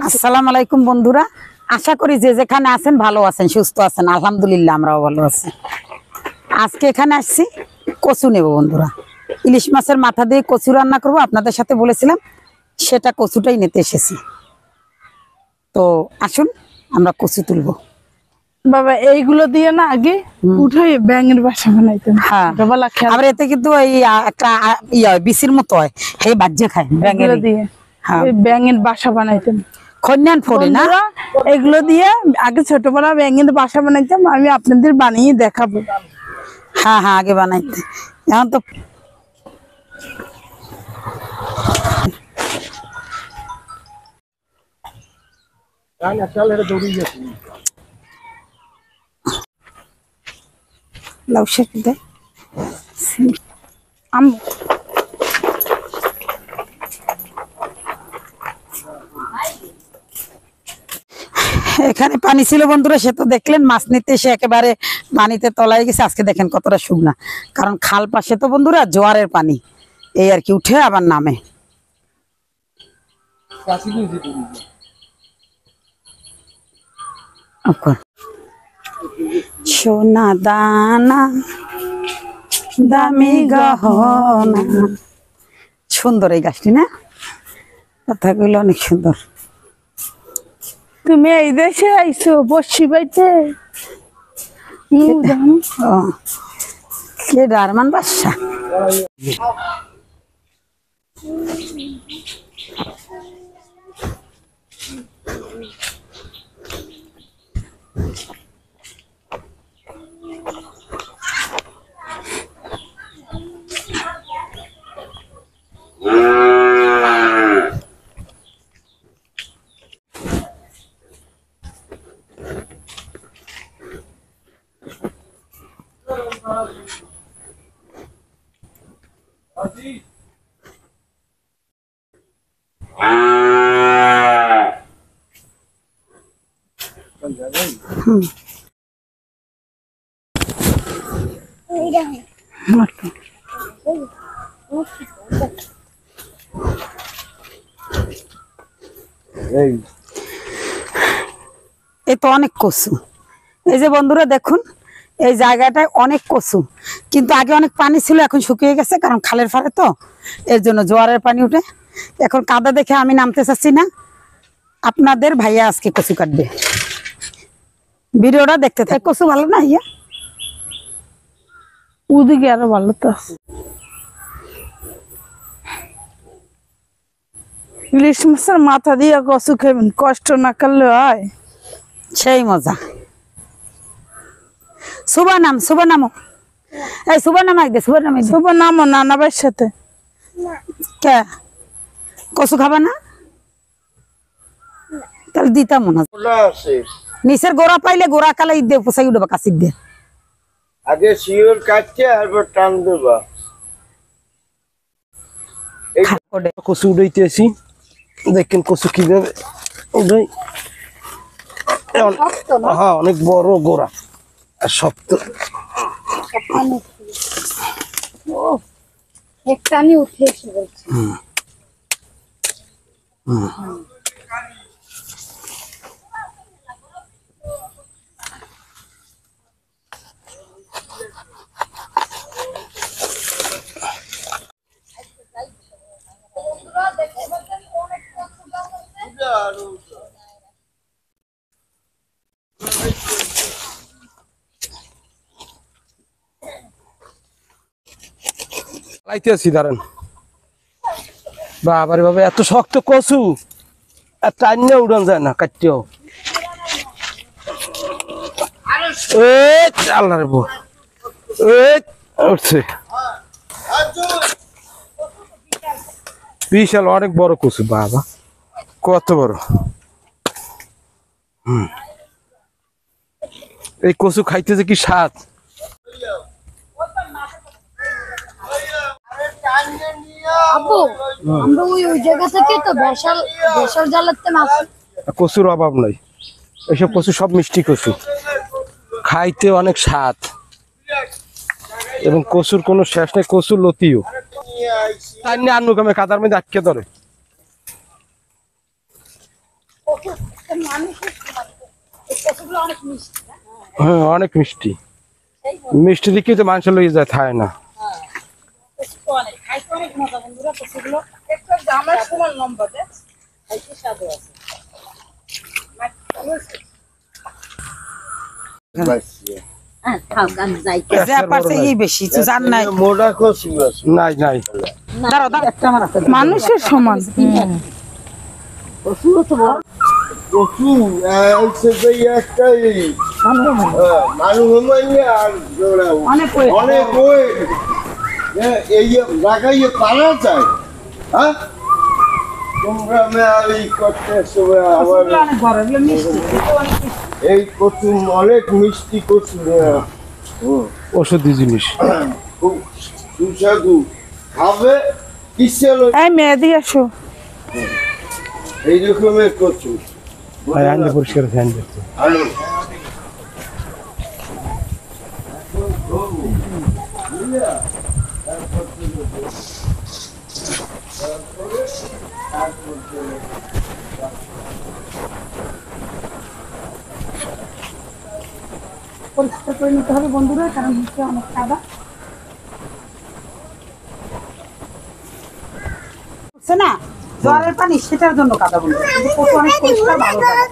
আসসালামু আলাইকুম বন্ধুরা, আশা করি যে যেখানে আছেন ভালো আছেন, সুস্থ আছেন। আলহামদুলিল্লাহ আমরাও ভালো আছি। আজকে এখানে আসছি কচু নেব বন্ধুরা। ইলিশ মাছের মাথা দিয়ে কচু রান্না করব, আপনাদের সাথে বলেছিলাম, সেটা কচুটাই নিতে এসেছি। তো আসুন আমরা কচু তুলবো। বাবা এইগুলো দিয়ে না আগে উঠাই ব্যাঙের বাসা বানাইতাম। হ্যাঁ, আবার এতে কিন্তু এই একটা বিচির মতো হয়, হে বাজ্যে খায় ব্যাঙের দিয়ে। হ্যাঁ, ব্যাঙের বাসা বানাইতাম। খন্যান ফড়ি না, এগুলো দিয়ে আগে ছোটবেলা ব্যাঙের বাসা বানাইতাম। আমি আপনাদের বানিয়ে দেখাবো। হ্যাঁ হ্যাঁ, আগে বানাইতে। এখন তো লাউ শাক দে এখানে পানি ছিল বন্ধুরা, সে তো দেখলেন মাছ নিতে এসে একেবারে পানিতে তলায় গেছে। আজকে দেখেন কতটা শুকনা, কারণ খাল পাশে তো বন্ধুরা জোয়ারের পানি, এই আর কি উঠে আবার নামে। সোনা দানা দামি গহনা, সুন্দর এই গাছটি না, কথাগুলো অনেক সুন্দর। তুমি এই দেশে আইছো বসি বাইতে? কে ডারমান বাদশা? এই তো অনেক কচু। এই যে বন্ধুরা দেখুন, এই জায়গাটায় অনেক কচু, কিন্তু আগে অনেক পানি ছিল, এখন শুকিয়ে গেছে, কারণ খালের ফাড়ে তো, এর জন্য জোয়ারের পানি উঠে। এখন কাদা দেখে আমি নামতে চাচ্ছি না। আপনাদের ভাইয়া আজকে কচু কাটবে, ভিডিওটা দেখতে থাকে। কচু ভালো না ইয়া? ওদিকে আরো ভালো তো। ইলিশ মাছের মাথা দিয়ে কচু খাবেন, কষ্ট না করলে হয়? সেই মজা। সুবা নাম, সুবা নামো, এই সুবা নাম আগে, সুবা নাম, সুবা নামো নানাবার সাথে। কে কচু খাবা না? তাহলে দিতাম মনে হয়। নিচের গোড়া পাইলে গোড়া কালে ঈদ দিয়ে পোষাই উঠবা, কাশির দিয়ে আগে শিওর কাটছে তারপর টান দেবা। কচু উড়াইতেছি, দেখেন কচু কিভাবে উড়াই। হ্যাঁ, অনেক বড় গোড়া আর শক্ত। লাইতেছি দাঁড়ান। বাবারে বাবা, এত শক্ত কচু, আর টাইনে উড়ান যায় না কাটতেও। আল্লাহ রে বউ, উঠছে বিশাল অনেক বড় কচু। বাবা কত বড়! এই কচু খাইতে যে কি স্বাদ! আপু আমরা ওই জায়গা থেকে তো বেসাল জ্বালাতে মাছ কচুর অভাব নাই, এসব কচু সব মিষ্টি কচু, খাইতে অনেক স্বাদ এবং কচুর কোনো শেষ নেই, কচুর লতিও তাই নিয়ে আনু কামে কাদার মধ্যে আটকে ধরে। হ্যাঁ অনেক মিষ্টি, মিষ্টি দিকে তো মানুষ লইয়ে যায়, থায় না। এই বেশি জান নাই মোটা কচু আছে। নাই নাই দাঁড়াও দাঁড়াও একটা আমার আছে। মানুষের সমান কচু হচ্ছে যে একটাই মানুষ মানে আর জোড়া অনেক weight। অনেক weight। এই জায়গায় পারা যায়। হ্যাঁ তোমরা এই করতে আবার অনেক বড়, এগুলো মিষ্টি, কিন্তু অনেক মিষ্টি। এই কচু অনেক মিষ্টি কচু, ওষুধি জিনিস। খুব সুস্বাদু খাবে কিসে এই মেয়েদি আসো এই রকমের কচু আইন পরিষ্কার ধ্যান দিতে। আলু পরিষ্কার করে নিতে হবে বন্ধুরা, কারণ হচ্ছে অনেক কাদা হচ্ছে না, জলের পানি সেটার জন্য কাদা বন্ধু, কিন্তু কচু অনেক পরিষ্কার ভালো জায়গা।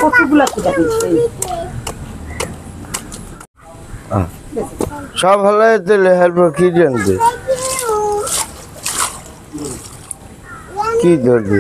কচুগুলা কোথা দিচ্ছে? সব হলে দিলে হেল্পার কি জানবে কি ধরবে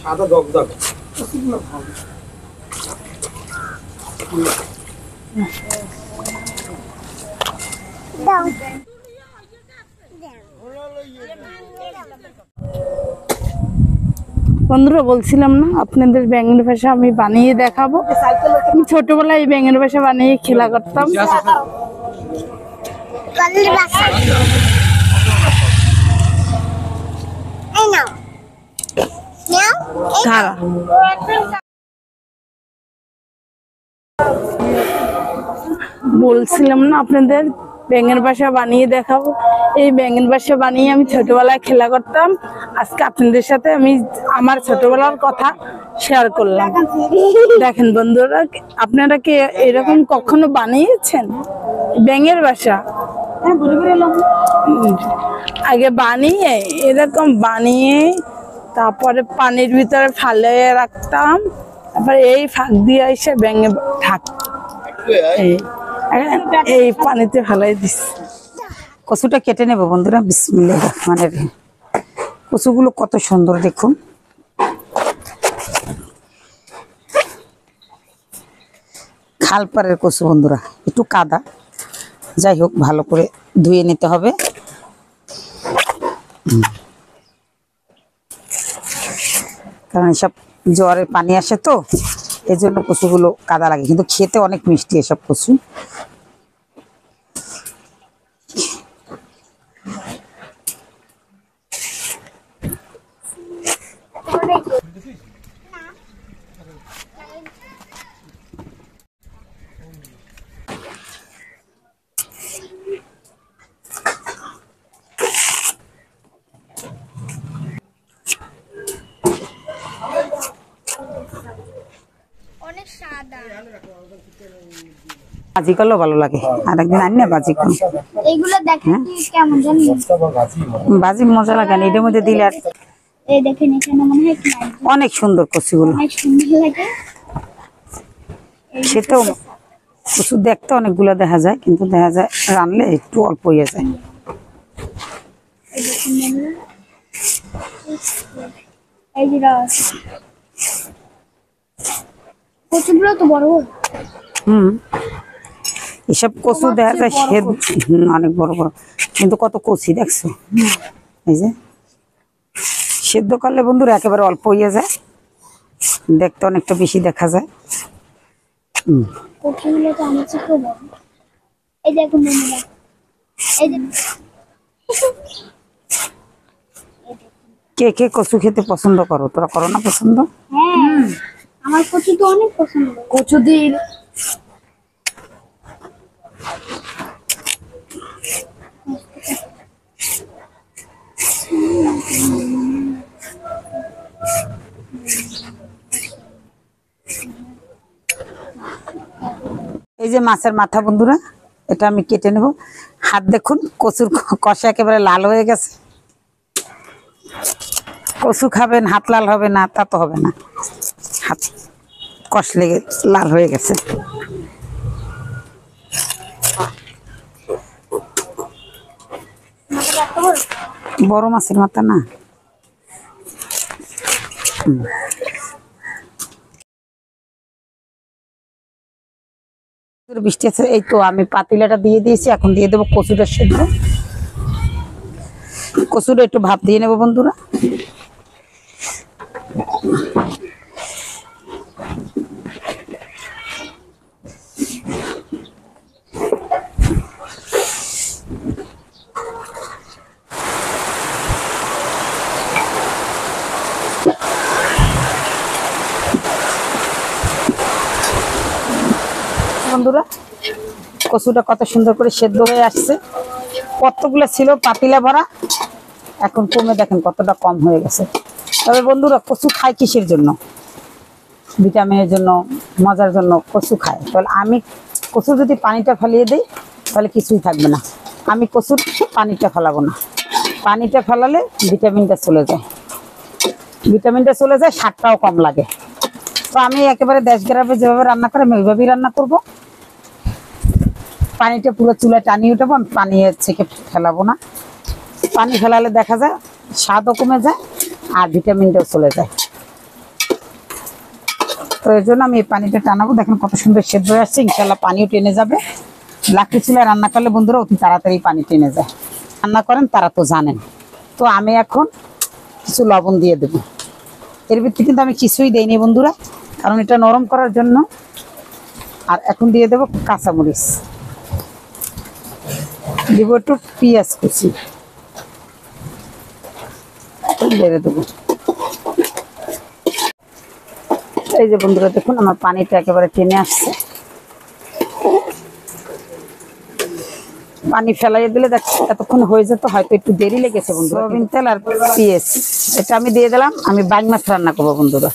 সাদা দগদগ বন্ধুরা বলছিলাম না আপনাদের ব্যাঙের ভাষা আমি বানিয়ে দেখাবো। আমি ছোটবেলায় এই ব্যাঙের ভাষা বানিয়ে খেলা করতাম। খালা বলছিলাম না আপনাদের ব্যাঙের বাসা বানিয়ে দেখাবো। এই ব্যাঙের বাসা বানিয়ে আমি ছোটবেলায় খেলা করতাম। আজকে আপনাদের সাথে আমি আমার ছোটবেলার কথা শেয়ার করলাম। দেখেন বন্ধুরা, আপনারা কি এরকম কখনো বানিয়েছেন ব্যাঙের বাসা? আগে বানিয়ে এরকম বানিয়ে তারপরে পানির ভিতরে ফালে রাখতাম, তারপরে এই ফাঁক দিয়ে এসে ব্যাঙে থাক এই পানিতে ফেলাই দিস। কচুটা কেটে নেবো বন্ধুরা, বিসমিল্লাহির রহমানির রহিম। কচুগুলো কত সুন্দর দেখুন, খালপাড়ের কচু বন্ধুরা, একটু কাদা, যাই হোক ভালো করে ধুয়ে নিতে হবে। কারণ এসব জোয়ারের পানি আসে তো, এই জন্য কচুগুলো কাদা লাগে, কিন্তু খেতে অনেক মিষ্টি এসব কচু। বাজি করলেও ভালো লাগে, আর একদিন আনি না বাজি করুন। এইগুলো দেখেন কেমন জানি বাজি মজা লাগে না, এটার মধ্যে দিলে আর এই দেখেন এখানে মনে হয় কি অনেক সুন্দর কচুগুলো, অনেক সুন্দর লাগে। সেটাও কচু দেখতে অনেকগুলো দেখা যায়, কিন্তু দেখা যায় রানলে একটু অল্প হয়ে যায়। এই দেখেন বন্ধুরা, এই যে রস কচুগুলো তো বড় বড়। এসব কচু দেখা যায় অনেক বড় বড়, কিন্তু কত কচি দেখছো, এই যে সেদ্ধ করলে বন্ধুরা একেবারে অল্প হয়ে যায়, দেখতে অনেকটা বেশি দেখা যায়। কচুগুলো তো আমার চোখে বড়। এই দেখুন বন্ধুরা, এই যে কে কে কচু খেতে পছন্দ করো? তোরা করো না পছন্দ? হ্যাঁ, আমার কচু তো অনেক পছন্দ। কচু দিয়ে এই যে মাছের মাথা বন্ধুরা, এটা আমি কেটে নেব। হাত দেখুন, কচুর কষা একেবারে লাল হয়ে গেছে। কচু খাবেন হাত লাল হবে না তা তো হবে না, হাত কষলে লাল হয়ে গেছে। বড় মাছের মাথা না। বৃষ্টি আছে, এই তো আমি পাতিলাটা দিয়ে দিয়েছি, এখন দিয়ে দেবো কচুটা সেদ্ধ। কচুটা একটু ভাপ দিয়ে নেবো বন্ধুরা। বন্ধুরা কচুটা কত সুন্দর করে সেদ্ধ হয়ে আসছে। কতগুলো ছিল পাতিলা ভরা, এখন কমে দেখেন কতটা কম হয়ে গেছে। তবে বন্ধুরা কচু খায় কিসের জন্য? ভিটামিনের জন্য, মজার জন্য কচু খায়। তাহলে আমি কচুর যদি পানিটা ফেলিয়ে দিই তাহলে কিছুই থাকবে না। আমি কচুর পানিটা ফেলাবো না, পানিটা ফেলালে ভিটামিনটা চলে যায়, ভিটামিনটা চলে যায়, স্বাদটাও কম লাগে। তো আমি একেবারে দেশ গ্রামে যেভাবে রান্না করে আমি ওইভাবেই রান্না করব। পানিটা পুরো চুলায় টানিয়ে উঠাবো, আমি পানি থেকে ফেলাবো না। পানি ফেলালে দেখা যায় স্বাদও কমে যায় আর ভিটামিনটাও চলে যায়। তো এই জন্য আমি এই পানিটা টানাবো। দেখেন কত সুন্দর সেদ্ধ হয়ে আসছে, ইনশাল্লাহ পানিও টেনে যাবে। লাকড়ি চুলায় রান্না করলে বন্ধুরা অতি তাড়াতাড়ি পানি টেনে যায়। রান্না করেন তারা তো জানেন। তো আমি এখন কিছু লবণ দিয়ে দেবো। এর ভিত্তি কিন্তু আমি কিছুই দেইনি বন্ধুরা, কারণ এটা নরম করার জন্য। আর এখন দিয়ে দেবো কাঁচামরিচ, দিব একটু পেঁয়াজ কুচি, বেড়ে দেবো। এই যে বন্ধুরা দেখুন আমার পানিটা একেবারে টেনে আসছে। পানি ফেলাইয়ে দিলে দেখ এতক্ষণ হয়ে যেত, হয়তো একটু দেরি লেগেছে বন্ধু। সয়াবিন তেল আর পেঁয়াজ এটা আমি দিয়ে দিলাম। আমি বাইং মাছ রান্না করবো বন্ধুরা।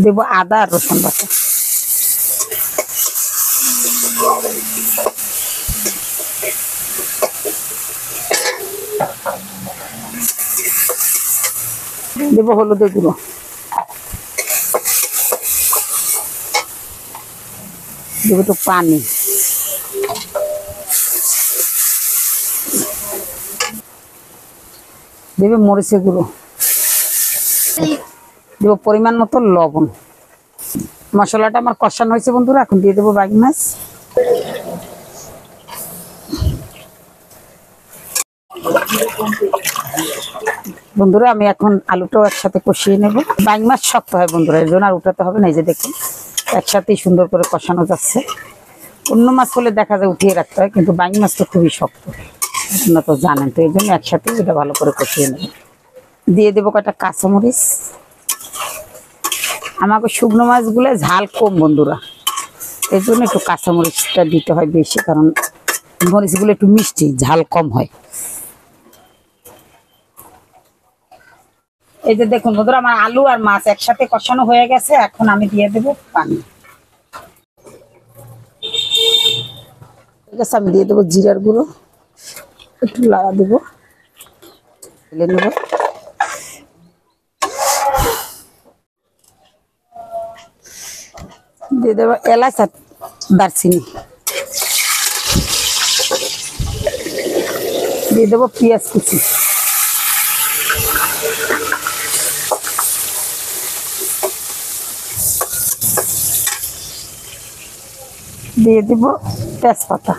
দেব আদা আর রসুন বাটা। দেব হলুদের গুঁড়ো, দেব একটু পানি, দেবে মরিচের গুঁড়ো, দেব পরিমাণ মতো লবণ। মশলাটা আমার কষানো হয়েছে বন্ধুরা, এখন দিয়ে দেবো বাইং মাছ। বন্ধুরা আমি এখন আলুটাও একসাথে কষিয়ে নেব। বাইং মাছ শক্ত হয় বন্ধুরা, এর জন্য আর উঠাতে হবে না। এই যে দেখুন একসাথেই সুন্দর করে কষানো যাচ্ছে। অন্য মাছ হলে দেখা যায় উঠিয়ে রাখতে হয়, কিন্তু বাইং মাছ তো খুবই শক্ত, আপনারা তো জানেন। তো এই জন্য একসাথেই এটা ভালো করে কষিয়ে নেব। দিয়ে দেবো কয়েকটা কাঁচামরিচ। আমাকে শুকনো মাছগুলো ঝাল কম বন্ধুরা, এই জন্য একটু কাঁচামরিচটা দিতে হয় বেশি, কারণ মরিচগুলো একটু মিষ্টি, ঝাল কম হয়। এই যে দেখুন বন্ধুরা আমার আলু আর মাছ একসাথে কষানো হয়ে গেছে। এখন আমি দিয়ে দেবো পানি। ঠিক আছে, আমি দিয়ে দেবো জিরার গুঁড়ো, একটু লাগা দেবো, ঢেলে নেব। দিয়ে দেবো এলাচ আর দারচিনি, দিয়ে দেবো পেঁয়াজ কুচি, দিয়ে দিব তেজপাতা,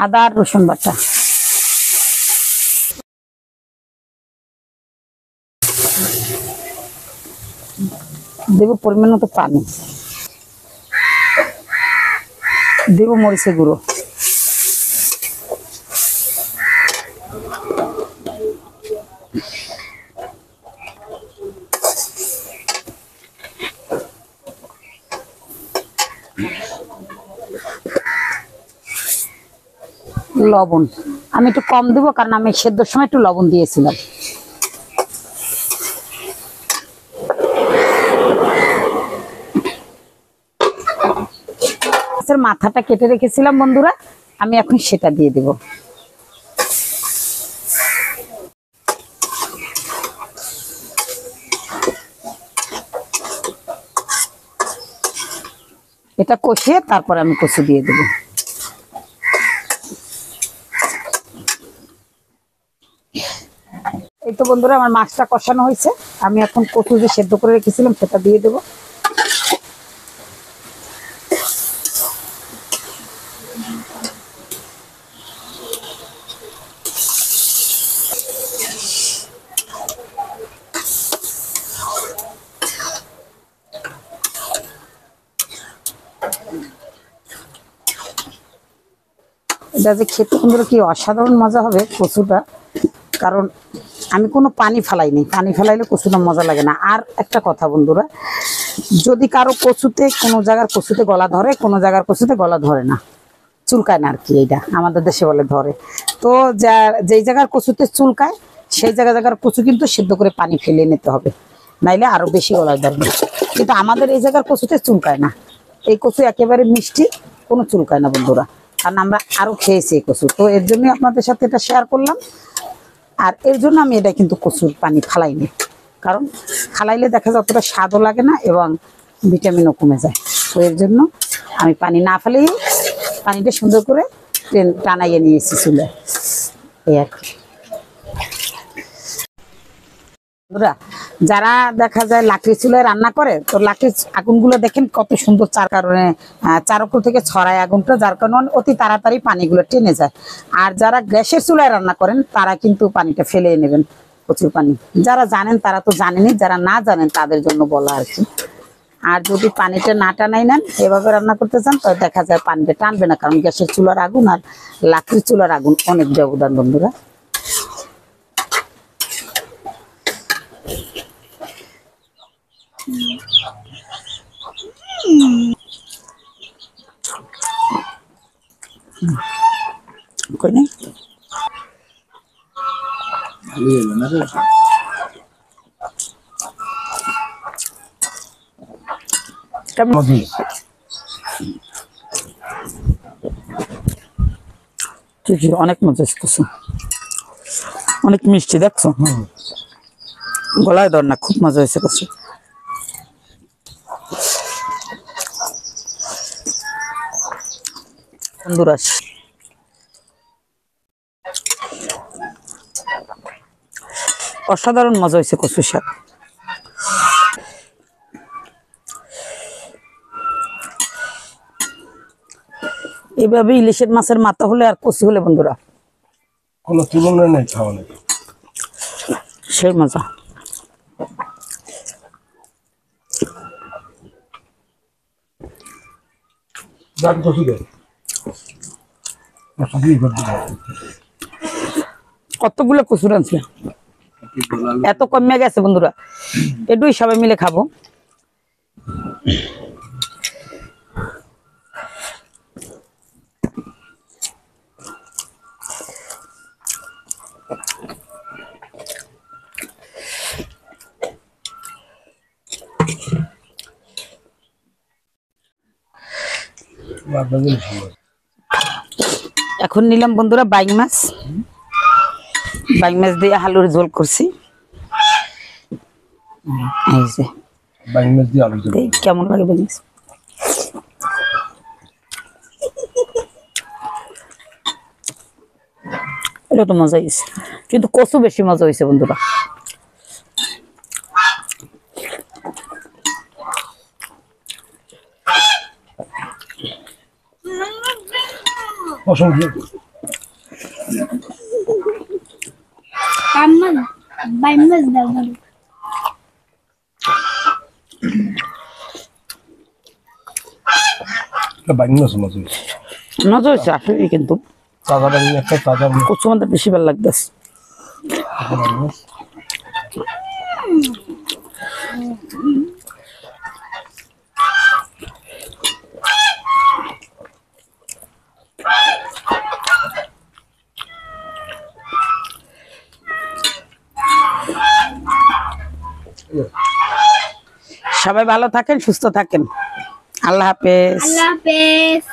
আদা আর রসুন বাটা, দেব পরিমাণ মতো পানি, দেব মরিচের গুঁড়ো, লবণ। আমি একটু কম দেবো কারণ আমি সেদ্ধর সময় একটু লবণ দিয়েছিলাম। মাছের মাথাটা কেটে রেখেছিলাম বন্ধুরা, আমি এখন সেটা দিয়ে দেব। এটা কষিয়ে তারপরে আমি কচু দিয়ে দেব। এই তো বন্ধুরা আমার মাছটা কষানো হয়েছে, আমি এখন কচু যে সেদ্ধ করে রেখেছিলাম সেটা দিয়ে দেব। এটা যে খেতে বন্ধুরা কি অসাধারণ মজা হবে কচুটা, কারণ আমি কোনো পানি ফেলাইনি, পানি ফেলাইলে কচুটা মজা লাগে না। আর একটা কথা বন্ধুরা, যদি কারো কচুতে কোনো জায়গার কচুতে গলা ধরে, কোনো জায়গার কচুতে গলা ধরে না, চুলকায় না আর কি, এইটা আমাদের দেশে বলে ধরে। তো যেই জায়গার কচুতে চুলকায় সেই জায়গার কচু কিন্তু সিদ্ধ করে পানি ফেলে নিতে হবে, নাইলে আরো বেশি গলায় ধরবে। কিন্তু আমাদের এই জায়গার কচুতে চুলকায় না, এই কচু একেবারে মিষ্টি, কোনো চুলকায় না বন্ধুরা, কারণ আমরা আরো খেয়েছি এই কচু। তো এর জন্যই আপনাদের সাথে এটা শেয়ার করলাম। আর এর জন্য আমি এটা কিন্তু কচুর পানি ফালাইনি, কারণ ফালাইলে দেখা যায় অতটা স্বাদও লাগে না এবং ভিটামিনও কমে যায়। তো এর জন্য আমি পানি না ফেলেই পানিটা সুন্দর করে টানাইয়ে নিয়েছি চুলে, এই আর কি। যারা দেখা যায় লাকড়ি চুলায় রান্না করে, তো লাকড়ির আগুনগুলো দেখেন কত সুন্দর, চার কারণে চারকোল থেকে ছড়ায় আগুনটা, যার কারণে অতি তাড়াতাড়ি পানিগুলো টেনে যায়। আর যারা গ্যাসের চুলায় রান্না করেন তারা কিন্তু পানিটা ফেলে নেবেন, প্রচুর পানি। যারা জানেন তারা তো জানেনই, যারা না জানেন তাদের জন্য বলা আর কি। আর যদি পানিটা না টানাই নেন, এভাবে রান্না করতে চান, তাহলে দেখা যায় পানিটা টানবে না, কারণ গ্যাসের চুলার আগুন আর লাকড়ির চুলার আগুন অনেক ব্যবধান বন্ধুরা। কই নাই ঠিকই, অনেক মজা আসতেছে, অনেক মিষ্টি, দেখছো গলায় ধর না, খুব মজা হয়েছে কচু। বন্ধুরা অসাধারণ মজা হয়েছে কচু শাক। এইভাবে ইলিশের মাছের মাথা হলে আর কচু হলে বন্ধুরা কোনো তুলনা নেই, খাওয়া নেই, সেই মজা। কতগুলো কচু রাঁধছে, এত কমে গেছে বন্ধুরা, এটুই সবাই মিলে খাবো। এখন নিলাম বন্ধুরা বাইং মাছ, বাইং মাছ দিয়ে আলুর ঝোল করছি। এই যে বাইং মাছ দিয়ে আলু ঝোল, কেমন লাগে বাইং মাছ? এটা তো মজা হয়েছে, কিন্তু কচু বেশি মজা হয়েছে বন্ধুরা। অসংখ্য কাম্মান বাইমাস দাও ধরো বাংলা সমাজ মজা হয়েছে আসলে, কিন্তু তাজা বাংলা একটা তাজা কচু আমাদের বেশি ভালো লাগতেছে। সবাই ভালো থাকেন, সুস্থ থাকেন। আল্লাহ হাফেজ। আল্লাহ হাফেজ।